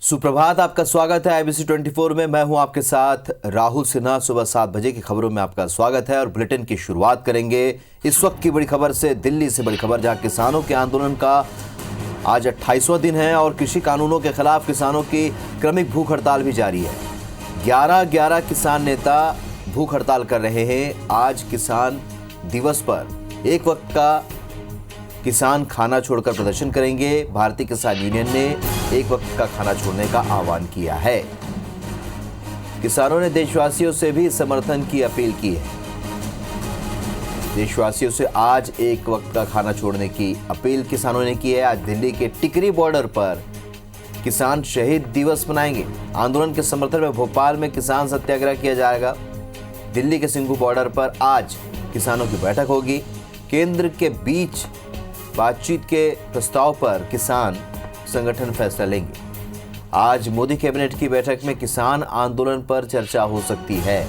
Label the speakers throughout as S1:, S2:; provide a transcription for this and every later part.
S1: सुप्रभात, आपका स्वागत है IBC 24 में। मैं हूं आपके साथ राहुल सिन्हा। सुबह 7 बजे की खबरों में आपका स्वागत है और बुलेटिन की शुरुआत करेंगे इस वक्त की बड़ी खबर से। दिल्ली से बड़ी खबर, जहां किसानों के आंदोलन का आज 28वां दिन है और कृषि कानूनों के खिलाफ किसानों की क्रमिक भूख हड़ताल भी जारी है। 11 किसान नेता भूख हड़ताल कर रहे हैं। आज किसान दिवस पर एक वक्त का किसान खाना छोड़कर प्रदर्शन करेंगे। भारतीय किसान यूनियन ने एक वक्त का खाना छोड़ने का आह्वान किया है। किसानों ने देशवासियों से भी समर्थन की अपील की है। देशवासियों से आज एक वक्त का खाना छोड़ने की अपील किसानों ने की है। आज दिल्ली के टिकरी बॉर्डर पर किसान शहीद दिवस मनाएंगे। आंदोलन के समर्थन में भोपाल में किसान सत्याग्रह किया जाएगा। दिल्ली के सिंघू बॉर्डर पर आज किसानों की बैठक होगी। केंद्र के बीच बातचीत के प्रस्ताव पर किसान संगठन फैसला लेंगे। आज मोदी कैबिनेट की बैठक में किसान आंदोलन पर चर्चा हो सकती है।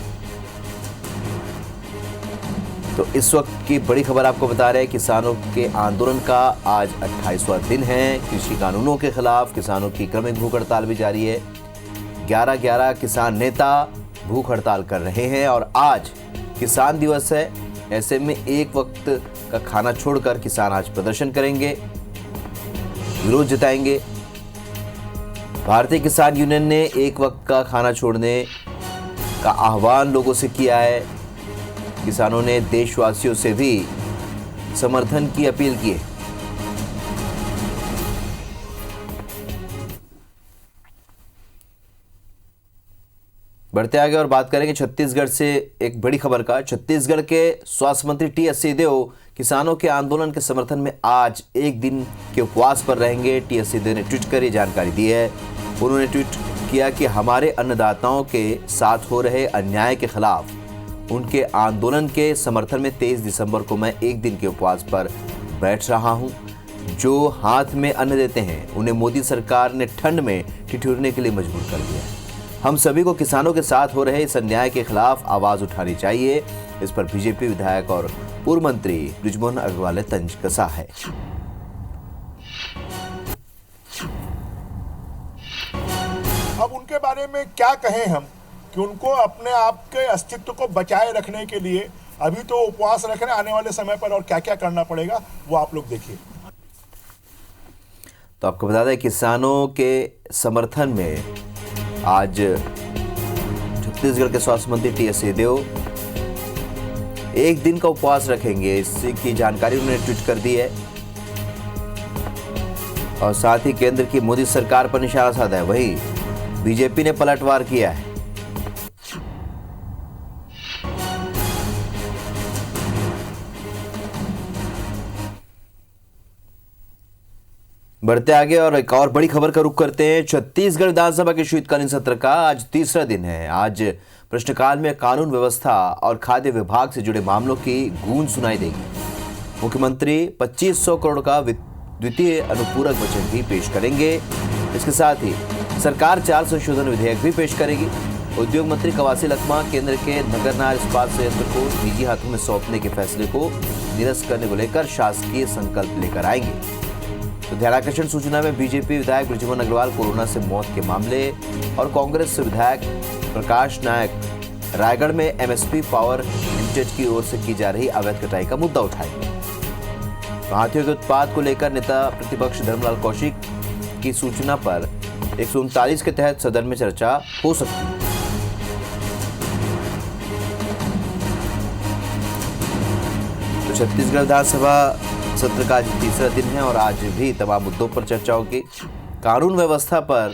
S1: तो इस वक्त की बड़ी खबर आपको बता रहे हैं, किसानों के आंदोलन का आज 28वां दिन है। कृषि कानूनों के खिलाफ किसानों की क्रमिक भूख हड़ताल भी जारी है। 11 किसान नेता भूख हड़ताल कर रहे हैं और आज किसान दिवस है। ऐसे में एक वक्त का खाना छोड़कर किसान आज प्रदर्शन करेंगे, विरोध जताएंगे। भारतीय किसान यूनियन ने एक वक्त का खाना छोड़ने का आह्वान लोगों से किया है। किसानों ने देशवासियों से भी समर्थन की अपील की है। बढ़ते आगे और बात करेंगे छत्तीसगढ़ से एक बड़ी खबर का। छत्तीसगढ़ के स्वास्थ्य मंत्री टी.एस. सिंहदेव किसानों के आंदोलन के समर्थन में आज एक दिन के उपवास पर रहेंगे। टी.एस. सिंहदेव ने ट्वीट कर ये जानकारी दी है। उन्होंने ट्वीट किया कि हमारे अन्नदाताओं के साथ हो रहे अन्याय के खिलाफ उनके आंदोलन के समर्थन में 23 दिसंबर को मैं एक दिन के उपवास पर बैठ रहा हूं। जो हाथ में अन्न देते हैं उन्हें मोदी सरकार ने ठंड में ठिठुरने के लिए मजबूर कर दिया है। हम सभी को किसानों के साथ हो रहे इस अन्याय के खिलाफ आवाज उठानी चाहिए। इस पर बीजेपी विधायक और पूर्व मंत्री बृजमोहन अग्रवाल ने तंज कसा है।
S2: अब उनके बारे में क्या कहें हम कि उनको अपने आप के अस्तित्व को बचाए रखने के लिए अभी तो उपवास रखने, आने वाले समय पर और क्या क्या करना पड़ेगा वो आप लोग देखिए।
S1: तो आपको बता दें, किसानों के समर्थन में आज छत्तीसगढ़ के स्वास्थ्य मंत्री टी.एस. सिंहदेव एक दिन का उपवास रखेंगे। इसकी जानकारी उन्होंने ट्वीट कर दी है और साथ ही केंद्र की मोदी सरकार पर निशाना साधा है। वहीं बीजेपी ने पलटवार किया है। बढ़ते आगे और एक और बड़ी खबर का रुख करते हैं। छत्तीसगढ़ विधानसभा के शीतकालीन सत्र का आज तीसरा दिन है। आज प्रश्नकाल में कानून व्यवस्था और खाद्य विभाग से जुड़े मामलों की गूंज सुनाई देगी। मुख्यमंत्री 2500 करोड़ का द्वितीय अनुपूरक बजट भी पेश करेंगे। इसके साथ ही सरकार 4 संशोधन विधेयक भी पेश करेगी। उद्योग मंत्री कवासी लखमा केंद्र के नगरनार इस्पात संयंत्र को निजी हाथों में सौंपने के फैसले को निरस्त करने को लेकर शासकीय संकल्प लेकर आएंगे। तो ध्यानाकर्षण सूचना में बीजेपी विधायक बृजमोहन अग्रवाल कोरोना से मौत के मामले और कांग्रेस विधायक प्रकाश नायक रायगढ़ में एमएसपी पावर लिमिटेड की ओर से की जा रही अवैध कटाई का मुद्दा उठाएंगे। तो हाथियों के उत्पाद को लेकर नेता प्रतिपक्ष धर्मलाल कौशिक की सूचना पर 139 के तहत सदन में चर्चा हो सकती है। तो छत्तीसगढ़ विधानसभा सत्र का आज तीसरा दिन है और आज भी तमाम मुद्दों पर चर्चा होगी। कानून व्यवस्था पर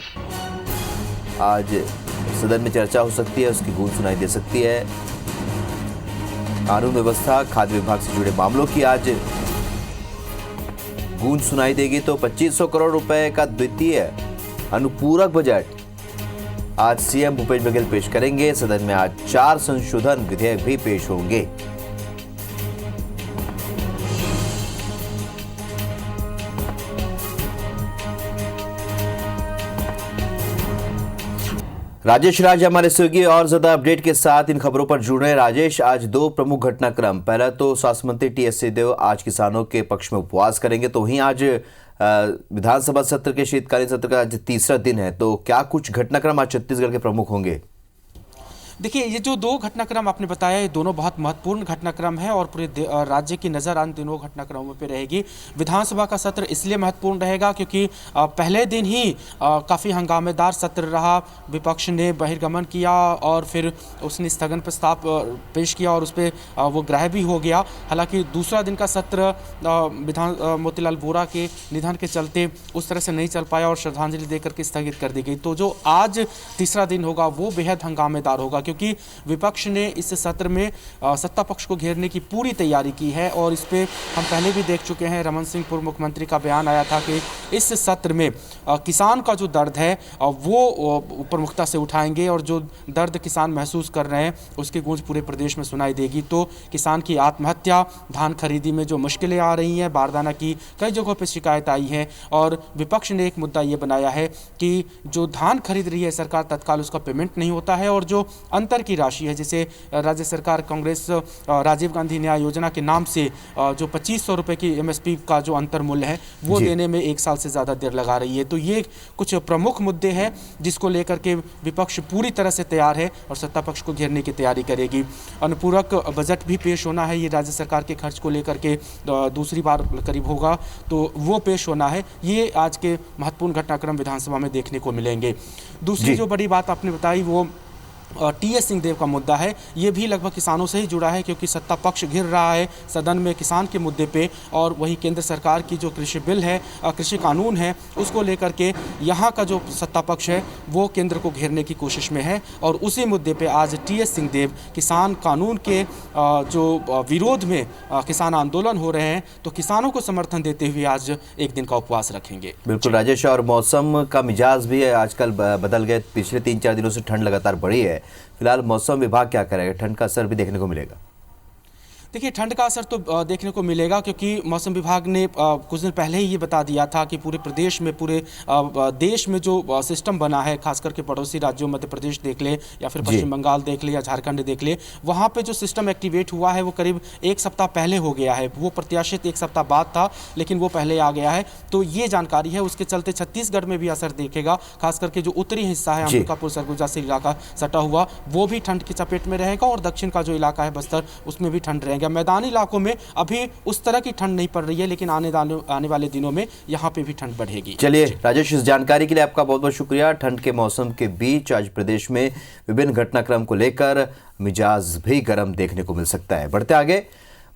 S1: आज सदन में चर्चा हो सकती है, उसकी गूंज सुनाई दे सकती है। कानून व्यवस्था, खाद्य विभाग से जुड़े मामलों की आज गूंज सुनाई देगी। तो 2500 करोड़ रुपए का द्वितीय अनुपूरक बजट आज सीएम भूपेश बघेल पेश करेंगे। सदन में आज 4 संशोधन विधेयक भी पेश होंगे। राजेश राज हमारे सहयोगी और ज्यादा अपडेट के साथ इन खबरों पर जुड़ रहे हैं। राजेश, आज 2 प्रमुख घटनाक्रम। पहला तो स्वास्थ्य मंत्री टी.एस. सिंहदेव आज किसानों के पक्ष में उपवास करेंगे, तो वहीं आज विधानसभा सत्र के शीतकालीन सत्र का आज तीसरा दिन है, तो क्या कुछ घटनाक्रम आज छत्तीसगढ़ के प्रमुख होंगे?
S3: देखिए, ये जो दो घटनाक्रम आपने बताया, ये दोनों बहुत महत्वपूर्ण घटनाक्रम है और पूरे राज्य की नज़र इन दोनों घटनाक्रमों पे रहेगी। विधानसभा का सत्र इसलिए महत्वपूर्ण रहेगा क्योंकि पहले दिन ही काफ़ी हंगामेदार सत्र रहा। विपक्ष ने बहिर्गमन किया और फिर उसने स्थगन प्रस्ताव पेश किया और उस पर वो ग्राह्य भी हो गया। हालांकि दूसरा दिन का सत्र मोतीलाल वोरा के निधन के चलते उस तरह से नहीं चल पाया और श्रद्धांजलि देकर के स्थगित कर दी गई। तो जो आज तीसरा दिन होगा वो बेहद हंगामेदार होगा क्योंकि विपक्ष ने इस सत्र में सत्ता पक्ष को घेरने की पूरी तैयारी की है और इस पे हम पहले भी देख चुके हैं। रमन सिंह पूर्व मुख्यमंत्री का बयान आया था कि इस सत्र में किसान का जो दर्द है वो प्रमुखता से उठाएंगे और जो दर्द किसान महसूस कर रहे हैं उसकी गूंज पूरे प्रदेश में सुनाई देगी। तो किसान की आत्महत्या, धान खरीदी में जो मुश्किलें आ रही हैं, बारदाना की कई जगहों पर शिकायत आई है और विपक्ष ने एक मुद्दा ये बनाया है कि जो धान खरीद रही है सरकार, तत्काल उसका पेमेंट नहीं होता है और जो अंतर की राशि है, जैसे राज्य सरकार कांग्रेस राजीव गांधी न्याय योजना के नाम से जो 2500 रुपये की MSP का जो अंतर मूल्य है वो देने में 1 साल से ज़्यादा देर लगा रही है। तो ये कुछ प्रमुख मुद्दे हैं जिसको लेकर के विपक्ष पूरी तरह से तैयार है और सत्ता पक्ष को घेरने की तैयारी करेगी। अनुपूरक बजट भी पेश होना है, ये राज्य सरकार के खर्च को लेकर के दूसरी बार करीब होगा, तो वो पेश होना है। ये आज के महत्वपूर्ण घटनाक्रम विधानसभा में देखने को मिलेंगे। दूसरी जो बड़ी बात आपने बताई वो TS सिंहदेव का मुद्दा है। ये भी लगभग किसानों से ही जुड़ा है क्योंकि सत्ता पक्ष घिर रहा है सदन में किसान के मुद्दे पे और वही केंद्र सरकार की जो कृषि बिल है, कृषि कानून है, उसको लेकर के यहाँ का जो सत्ता पक्ष है वो केंद्र को घेरने की कोशिश में है और उसी मुद्दे पे आज TS सिंहदेव किसान कानून के जो विरोध में किसान आंदोलन हो रहे हैं, तो किसानों को समर्थन देते हुए आज एक दिन का उपवास रखेंगे।
S1: बिल्कुल राजेश, और मौसम का मिजाज भी आजकल बदल गए। पिछले 3-4 दिनों से ठंड लगातार बढ़ी है। फिलहाल मौसम विभाग क्या करेगा? ठंड का असर भी देखने को मिलेगा?
S3: देखिए, ठंड का असर तो देखने को मिलेगा क्योंकि मौसम विभाग ने कुछ दिन पहले ही ये बता दिया था कि पूरे प्रदेश में, पूरे देश में जो सिस्टम बना है, खास करके पड़ोसी राज्यों मध्य प्रदेश देख ले या फिर पश्चिम बंगाल देख ले या झारखंड देख ले, वहाँ पे जो सिस्टम एक्टिवेट हुआ है वो करीब 1 सप्ताह पहले हो गया है। वो प्रत्याशित 1 सप्ताह बाद था लेकिन वो पहले आ गया है। तो ये जानकारी है, उसके चलते छत्तीसगढ़ में भी असर देखेगा। खास करके जो उत्तरी हिस्सा है, अंबिकापुर सरगुजा से इलाका सटा हुआ, वो भी ठंड की चपेट में रहेगा और दक्षिण का जो इलाका है बस्तर, उसमें भी ठंड रहेगा। मैदानी इलाकों में अभी उस तरह की ठंड नहीं पड़ रही है लेकिन आने वाले दिनों में यहाँ पे भी ठंड बढ़ेगी।
S1: चलिए राजेश, इस जानकारी के लिए आपका बहुत बहुत शुक्रिया। ठंड के मौसम के बीच आज प्रदेश में विभिन्न घटनाक्रम को लेकर मिजाज भी गर्म देखने को मिल सकता है। बढ़ते आगे,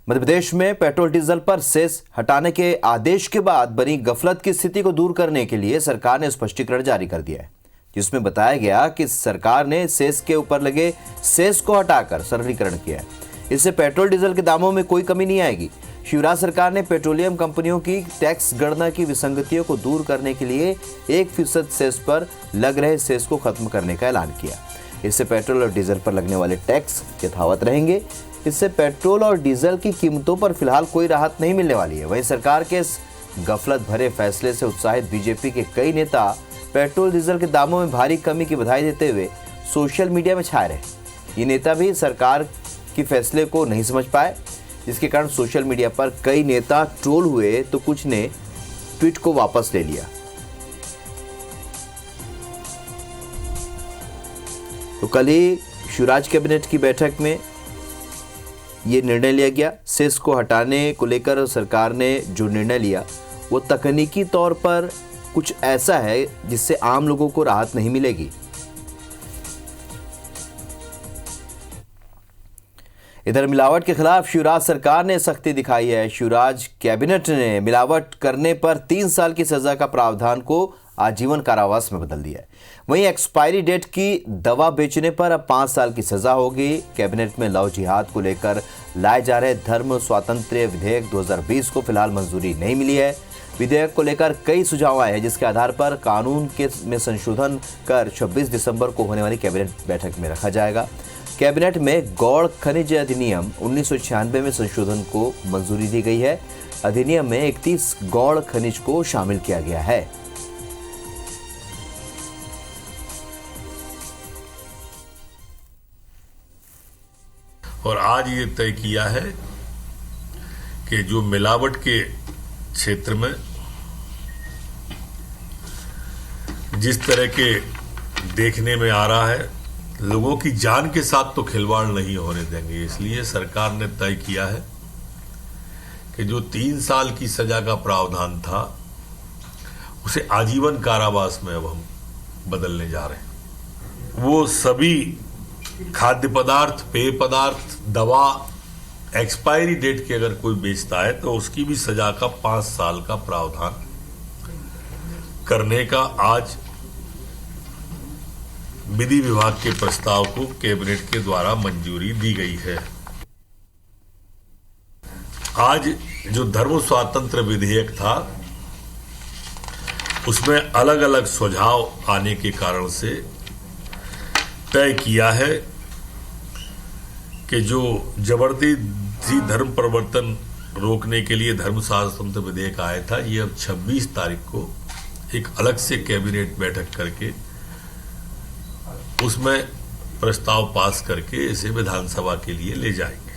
S1: मध्य प्रदेश में पेट्रोल डीजल पर सेस हटाने के आदेश के बाद बनी गफलत की स्थिति को दूर करने के लिए सरकार ने स्पष्टीकरण जारी कर दिया है, जिसमें बताया गया कि सरकार ने सेस के ऊपर लगे सेस को हटाकर सरलीकरण किया है। इससे पेट्रोल डीजल के दामों में कोई कमी नहीं आएगी। शिवराज सरकार ने पेट्रोलियम कंपनियों की टैक्स गणना की विसंगतियों को दूर करने के लिए 1% सेस पर लग रहे सेस को खत्म करने का ऐलान किया। इससे पेट्रोल और डीजल पर लगने वाले टैक्स यथावत रहेंगे। इससे पेट्रोल और डीजल की कीमतों पर फिलहाल कोई राहत नहीं मिलने वाली है। वहीं सरकार के इस गफलत भरे फैसले से उत्साहित बीजेपी के कई नेता पेट्रोल डीजल के दामों में भारी कमी की बधाई देते हुए सोशल मीडिया में छाए रहे। ये नेता भी सरकार की फैसले को नहीं समझ पाए, जिसके कारण सोशल मीडिया पर कई नेता ट्रोल हुए तो कुछ ने ट्वीट को वापस ले लिया। तो कल ही शिवराज कैबिनेट की बैठक में ये निर्णय लिया गया। सेस को हटाने को लेकर सरकार ने जो निर्णय लिया वो तकनीकी तौर पर कुछ ऐसा है जिससे आम लोगों को राहत नहीं मिलेगी। इधर मिलावट के खिलाफ शिवराज सरकार ने सख्ती दिखाई है। शिवराज कैबिनेट ने मिलावट करने पर 3 साल की सजा का प्रावधान को आजीवन कारावास में बदल दिया है। वहीं एक्सपायरी डेट की दवा बेचने पर अब 5 साल की सजा होगी। कैबिनेट में लव जिहाद को लेकर लाए जा रहे धर्म स्वातंत्र्य विधेयक 2020 को फिलहाल मंजूरी नहीं मिली है। विधेयक को लेकर कई सुझाव आए हैं, जिसके आधार पर कानून में संशोधन कर 26 दिसंबर को होने वाली कैबिनेट बैठक में रखा जाएगा। कैबिनेट में गौड़ खनिज अधिनियम 1996 में संशोधन को मंजूरी दी गई है। अधिनियम में 31 गौड़ खनिज को शामिल किया गया है।
S4: और आज ये तय किया है कि जो मिलावट के क्षेत्र में जिस तरह के देखने में आ रहा है, लोगों की जान के साथ तो खिलवाड़ नहीं होने देंगे। इसलिए सरकार ने तय किया है कि जो 3 साल की सजा का प्रावधान था उसे आजीवन कारावास में अब हम बदलने जा रहे हैं। वो सभी खाद्य पदार्थ, पेय पदार्थ, दवा एक्सपायरी डेट के अगर कोई बेचता है तो उसकी भी सजा का 5 साल का प्रावधान करने का आज विधि विभाग के प्रस्ताव को कैबिनेट के द्वारा मंजूरी दी गई है। आज जो धर्म स्वातंत्र विधेयक था उसमें अलग अलग सुझाव आने के कारण से तय किया है कि जो जबरदस्ती धर्म परिवर्तन रोकने के लिए धर्म स्वातंत्र विधेयक आया था, ये अब 26 तारीख को एक अलग से कैबिनेट बैठक करके उसमें प्रस्ताव पास करके इसे विधानसभा के लिए ले जाएंगे।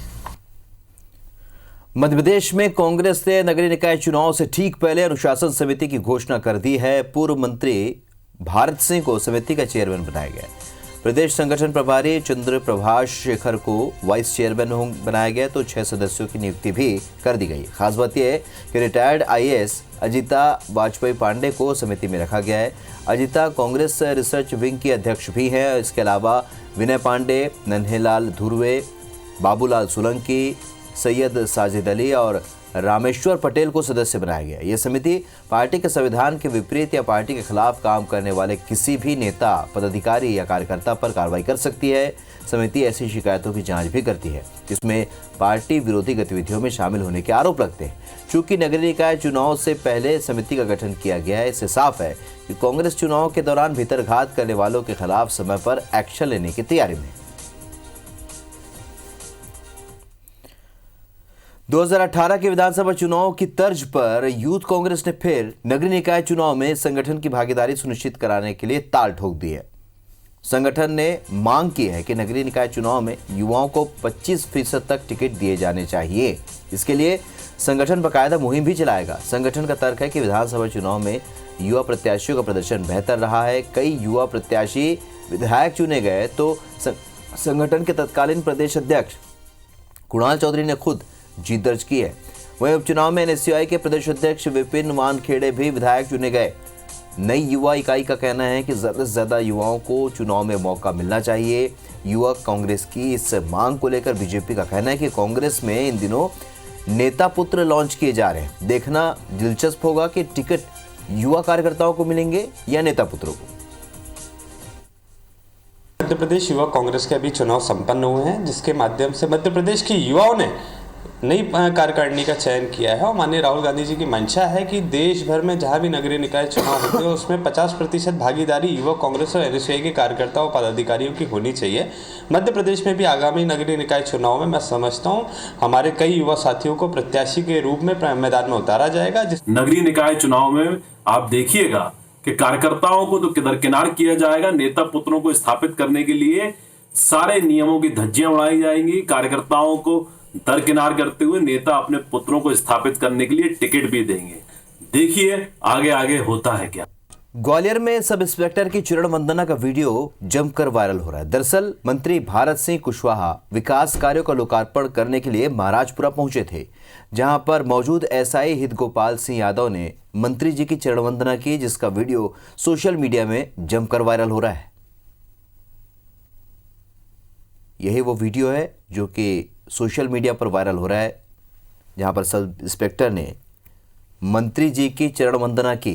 S1: मध्य प्रदेश में कांग्रेस ने नगरीय निकाय चुनाव से ठीक पहले अनुशासन समिति की घोषणा कर दी है। पूर्व मंत्री भारत सिंह को समिति का चेयरमैन बनाया गया। प्रदेश संगठन प्रभारी चंद्र प्रभाष शेखर को वाइस चेयरमैन बनाया गया तो 6 सदस्यों की नियुक्ति भी कर दी गई। खास बात यह है कि रिटायर्ड IAS अजिता वाजपेयी पांडे को समिति में रखा गया है। अजिता कांग्रेस रिसर्च विंग की अध्यक्ष भी हैं। इसके अलावा विनय पांडे, नन्हेलाल धुर्वे, बाबूलाल सोलंकी, सैयद साजिद अली और रामेश्वर पटेल को सदस्य बनाया गया। यह समिति पार्टी के संविधान के विपरीत या पार्टी के खिलाफ काम करने वाले किसी भी नेता, पदाधिकारी या कार्यकर्ता पर कार्रवाई कर सकती है। समिति ऐसी शिकायतों की जांच भी करती है जिसमें पार्टी विरोधी गतिविधियों में शामिल होने के आरोप लगते हैं। चूंकि नगरीय निकाय चुनाव से पहले समिति का गठन किया गया है, इससे साफ है कि कांग्रेस चुनाव के दौरान भीतरघात करने वालों के खिलाफ समय पर एक्शन लेने की तैयारी में है। 2018 के विधानसभा चुनाव की तर्ज पर यूथ कांग्रेस ने फिर नगरीय निकाय चुनाव में संगठन की भागीदारी सुनिश्चित कराने के लिए ताल ठोक दी है। संगठन ने मांग की है कि नगरीय निकाय चुनाव में युवाओं को 25% तक टिकट दिए जाने चाहिए। इसके लिए संगठन बाकायदा मुहिम भी चलाएगा। संगठन का तर्क है कि विधानसभा चुनाव में युवा प्रत्याशियों का प्रदर्शन बेहतर रहा है। कई युवा प्रत्याशी विधायक चुने गए तो संगठन के तत्कालीन प्रदेश अध्यक्ष कुणाल चौधरी ने खुद जीत दर्ज की है। वहीं उपचुनाव में NSCI के प्रदेश अध्यक्ष विपिन वानखेड़े भी विधायक चुने गए। नई युवा इकाई का कहना है कि ज्यादा से ज्यादा युवाओं को चुनाव में मौका मिलना चाहिए। युवा कांग्रेस की इस मांग को लेकर बीजेपी का कहना है कि कांग्रेस में इन दिनों नेता पुत्र लॉन्च किए जा रहे हैं। देखना दिलचस्प होगा कि टिकट युवा कार्यकर्ताओं को मिलेंगे या नेता पुत्रों को।
S5: मध्य प्रदेश युवा कांग्रेस के अभी चुनाव संपन्न हुए हैं, जिसके माध्यम से मध्य प्रदेश की युवाओं ने नई कार्यकारिणी का चयन किया है और माननीय राहुल गांधी जी की मंशा है कि देश भर में जहां भी नगरीय निकाय चुनाव होते हैं उसमें 50% भागीदारी युवा कांग्रेस और NSCI के कार्यकर्ताओं और पदाधिकारियों की होनी चाहिए। मध्य प्रदेश में भी आगामी नगरीय निकाय चुनाव में मैं समझता हूं हमारे कई युवा साथियों को प्रत्याशी के रूप में मैदान में उतारा जाएगा।
S6: नगरीय निकाय चुनाव में आप देखिएगा कि कार्यकर्ताओं को तो किदरकिनार किया जाएगा। नेता पुत्रों को स्थापित करने के लिए सारे नियमों की धज्जियां उड़ाई जाएंगी। कार्यकर्ताओं को दरकिनार करते हुए नेता अपने पुत्रों को स्थापित करने के लिए टिकट भी देंगे। देखिए आगे आगे होता है क्या।
S1: ग्वालियर में सब इंस्पेक्टर की चरण वंदना का वीडियो जमकर वायरल हो रहा है। दरअसल मंत्री भारत सिंह कुशवाहा विकास कार्यों का लोकार्पण करने के लिए महाराजपुरा पहुंचे थे, जहां पर मौजूद SI हित गोपाल सिंह यादव ने मंत्री जी की चरण वंदना की, जिसका वीडियो सोशल मीडिया में जमकर वायरल हो रहा है। यही वो वीडियो है जो कि सोशल मीडिया पर वायरल हो रहा है, जहां पर सब इंस्पेक्टर ने मंत्री जी की चरण वंदना की।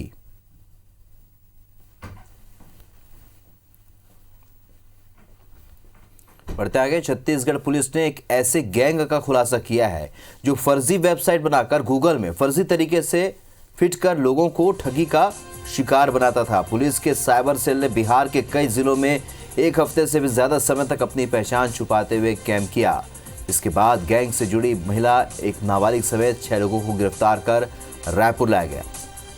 S1: बढ़ते आगे, छत्तीसगढ़ पुलिस ने एक ऐसे गैंग का खुलासा किया है जो फर्जी वेबसाइट बनाकर गूगल में फर्जी तरीके से फिट कर लोगों को ठगी का शिकार बनाता था। पुलिस के साइबर सेल ने बिहार के कई जिलों में एक हफ्ते से भी ज्यादा समय तक अपनी पहचान छुपाते हुए कैंप किया। इसके बाद गैंग से जुड़ी महिला, एक नाबालिग समेत 6 लोगों को गिरफ्तार कर रायपुर लाया गया।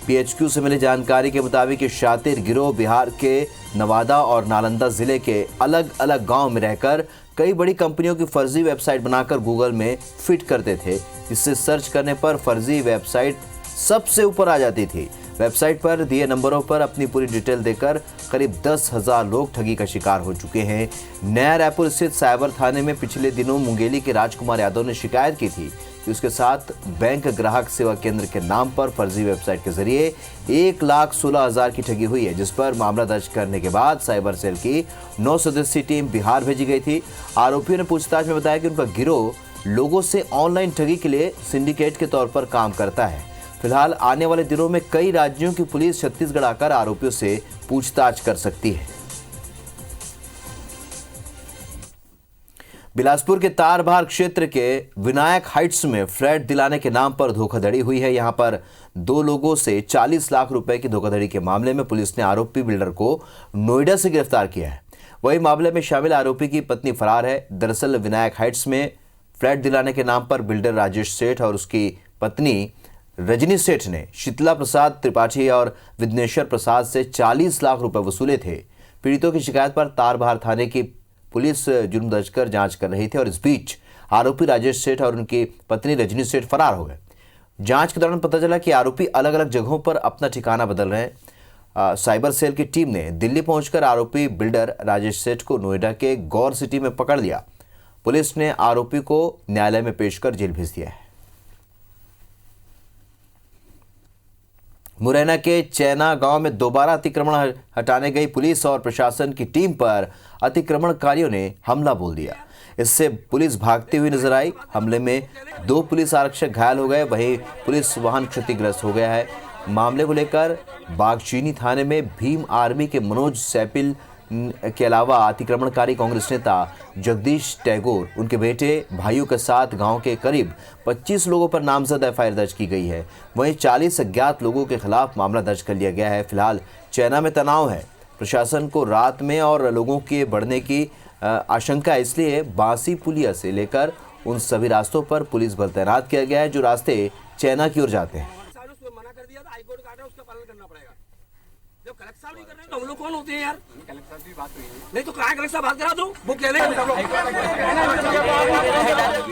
S1: PHQ से मिली जानकारी के मुताबिक शातिर गिरोह बिहार के नवादा और नालंदा जिले के अलग अलग गांव में रहकर कई बड़ी कंपनियों की फर्जी वेबसाइट बनाकर गूगल में फिट करते थे, जिससे सर्च करने पर फर्जी वेबसाइट सबसे ऊपर आ जाती थी। वेबसाइट पर दिए नंबरों पर अपनी पूरी डिटेल देकर करीब 10,000 लोग ठगी का शिकार हो चुके हैं। नया रायपुर स्थित साइबर थाने में पिछले दिनों मुंगेली के राजकुमार यादव ने शिकायत की थी कि उसके साथ बैंक ग्राहक सेवा केंद्र के नाम पर फर्जी वेबसाइट के जरिए 1,16,000 की ठगी हुई है, जिस पर मामला दर्ज करने के बाद साइबर सेल की 9 सदस्यीय टीम बिहार भेजी गई थी। आरोपियों ने पूछताछ में बताया कि उनका गिरोह लोगों से ऑनलाइन ठगी के लिए सिंडिकेट के तौर पर काम करता है। फिलहाल आने वाले दिनों में कई राज्यों की पुलिस छत्तीसगढ़ आकर आरोपियों से पूछताछ कर सकती है। बिलासपुर के तारबहार क्षेत्र के विनायक हाइट्स में फ्लैट दिलाने के नाम पर धोखाधड़ी हुई है। यहां पर 2 लोगों से 40 लाख रुपए की धोखाधड़ी के मामले में पुलिस ने आरोपी बिल्डर को नोएडा से गिरफ्तार किया है। वही मामले में शामिल आरोपी की पत्नी फरार है। दरअसल विनायक हाइट्स में फ्लैट दिलाने के नाम पर बिल्डर राजेश सेठ और उसकी पत्नी रजनी सेठ ने शीतला प्रसाद त्रिपाठी और विघ्नेश्वर प्रसाद से 40 लाख रुपए वसूले थे। पीड़ितों की शिकायत पर तारबहार थाने की पुलिस जुर्म दर्ज कर जांच कर रही थी और इस बीच आरोपी राजेश सेठ और उनकी पत्नी रजनी सेठ फरार हो गए। जांच के दौरान पता चला कि आरोपी अलग अलग जगहों पर अपना ठिकाना बदल रहे हैं। साइबर सेल की टीम ने दिल्ली पहुंचकर आरोपी बिल्डर राजेश सेठ को नोएडा के गौर सिटी में पकड़ लिया। पुलिस ने आरोपी को न्यायालय में पेश कर जेल भेज दिया है। मुरैना के चैना गांव में दोबारा अतिक्रमण हटाने गई पुलिस और प्रशासन की टीम पर अतिक्रमणकारियों ने हमला बोल दिया। इससे पुलिस भागती हुई नजर आई। हमले में 2 पुलिस आरक्षक घायल हो गए, वहीं पुलिस वाहन क्षतिग्रस्त हो गया है। मामले को लेकर बागचीनी थाने में भीम आर्मी के मनोज सैपिल के अलावा अतिक्रमणकारी कांग्रेस नेता जगदीश टैगोर, उनके बेटे, भाइयों के साथ गांव के करीब 25 लोगों पर नामजद एफआईआर दर्ज की गई है। वहीं 40 अज्ञात लोगों के खिलाफ मामला दर्ज कर लिया गया है। फिलहाल चैना में तनाव है। प्रशासन को रात में और लोगों के बढ़ने की आशंका है, इसलिए बांसी पुलिया से लेकर उन सभी रास्तों पर पुलिस बल तैनात किया गया है जो रास्ते चैना की ओर जाते हैं।
S7: जब कलेक्टर साहब नहीं कर रहे हैं तो हम लोग कौन होते हैं यार? कलेक्टर साहब की बात हुई है। नहीं तो कलेक्टर साहब बात करा दो, बुक ले लेंगे।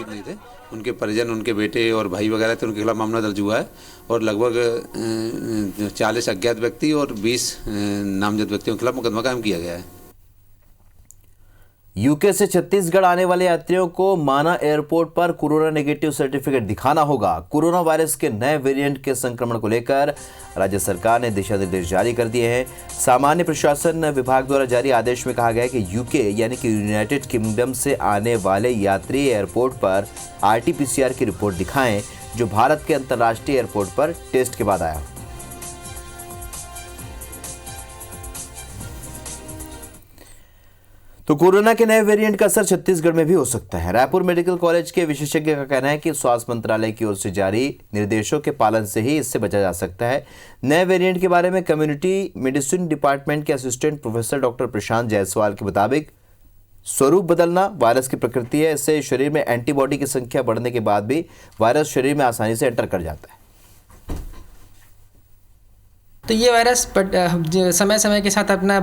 S8: नहीं थे उनके परिजन, उनके बेटे और भाई वगैरह थे, उनके खिलाफ मामला दर्ज हुआ है और लगभग 40 अज्ञात व्यक्ति और 20 नामजद व्यक्तियों के खिलाफ मुकदमा कायम किया गया है।
S1: यूके से छत्तीसगढ़ आने वाले यात्रियों को माना एयरपोर्ट पर कोरोना नेगेटिव सर्टिफिकेट दिखाना होगा। कोरोना वायरस के नए वेरिएंट के संक्रमण को लेकर राज्य सरकार ने दिशा निर्देश जारी कर दिए हैं। सामान्य प्रशासन विभाग द्वारा जारी आदेश में कहा गया है कि यूके यानी कि यूनाइटेड किंगडम से आने वाले यात्री एयरपोर्ट पर RT-PCR की रिपोर्ट दिखाएं जो भारत के अंतर्राष्ट्रीय एयरपोर्ट पर टेस्ट के बाद आया। तो कोरोना के नए वेरिएंट का असर छत्तीसगढ़ में भी हो सकता है। रायपुर मेडिकल कॉलेज के विशेषज्ञ का कहना है कि स्वास्थ्य मंत्रालय की ओर से जारी निर्देशों के पालन से ही इससे बचा जा सकता है। नए वेरिएंट के बारे में कम्युनिटी मेडिसिन डिपार्टमेंट के असिस्टेंट प्रोफेसर डॉक्टर प्रशांत जायसवाल के मुताबिक स्वरूप बदलना वायरस की प्रकृति है। इससे शरीर में एंटीबॉडी की संख्या बढ़ने के बाद भी वायरस शरीर में आसानी से एंटर कर जाता है।
S9: तो ये वायरस समय समय के साथ अपना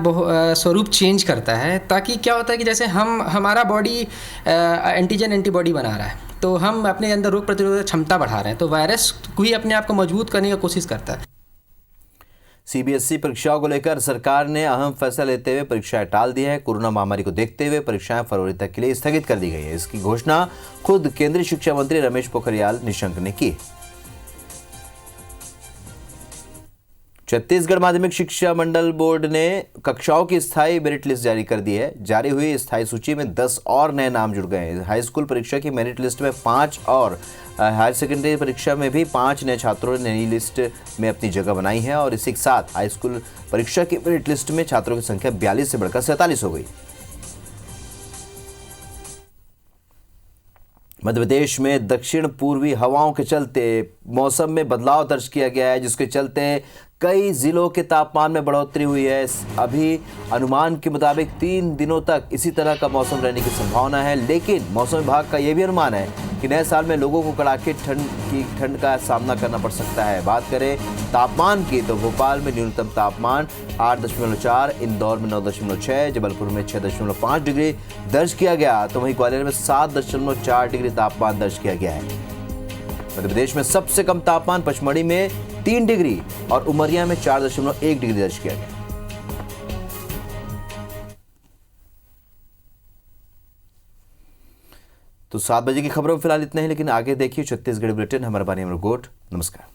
S9: स्वरूप चेंज करता है, ताकि क्या होता है कि जैसे हमारा बॉडी एंटीजन एंटीबॉडी बना रहा है, तो हम अपने अंदर रोग प्रतिरोधक क्षमता बढ़ा रहे हैं, तो वायरस ही अपने आप को मजबूत करने की कोशिश करता है।
S1: CBSE परीक्षाओं को लेकर सरकार ने अहम फैसला लेते हुए परीक्षाएं टाल दी है। कोरोना महामारी को देखते हुए परीक्षाएं फरवरी तक के लिए स्थगित कर दी गई है। इसकी घोषणा खुद केंद्रीय शिक्षा मंत्री रमेश पोखरियाल निशंक ने की। छत्तीसगढ़ माध्यमिक शिक्षा मंडल बोर्ड ने कक्षाओं की स्थायी मेरिट लिस्ट जारी कर दी है। जारी हुई स्थायी सूची में 10 और नए नाम जुड़ गए हैं। हाई स्कूल परीक्षा की मेरिट लिस्ट में 5 और हायर सेकेंडरी परीक्षा में भी 5 नए छात्रों ने नई लिस्ट में अपनी जगह बनाई है और इसी के साथ हाई स्कूल परीक्षा की मेरिट लिस्ट में छात्रों की संख्या 42 से बढ़कर 47 हो गई। मध्य प्रदेश में दक्षिण पूर्वी हवाओं के चलते मौसम में बदलाव दर्ज किया गया है, जिसके चलते कई जिलों के तापमान में बढ़ोतरी हुई है। अभी अनुमान के मुताबिक 3 दिनों तक इसी तरह का मौसम रहने की संभावना है, लेकिन मौसम विभाग का यह भी अनुमान है कि नए साल में लोगों को कड़ाके ठंड का सामना करना पड़ सकता है। बात करें तापमान की तो भोपाल में न्यूनतम तापमान 8.4, इंदौर में 9.6, जबलपुर में 6.5 डिग्री दर्ज किया गया, तो वहीं ग्वालियर में 7.4 डिग्री तापमान दर्ज किया गया है। मध्य प्रदेश में सबसे कम तापमान पचमढ़ी में 3 डिग्री और उमरिया में 4.1 डिग्री दर्ज किया गया। तो 7 बजे की खबरों में फिलहाल इतना ही, लेकिन आगे देखिए छत्तीसगढ़ बुलेटिन। हमारा बानी अमरगोट। नमस्कार।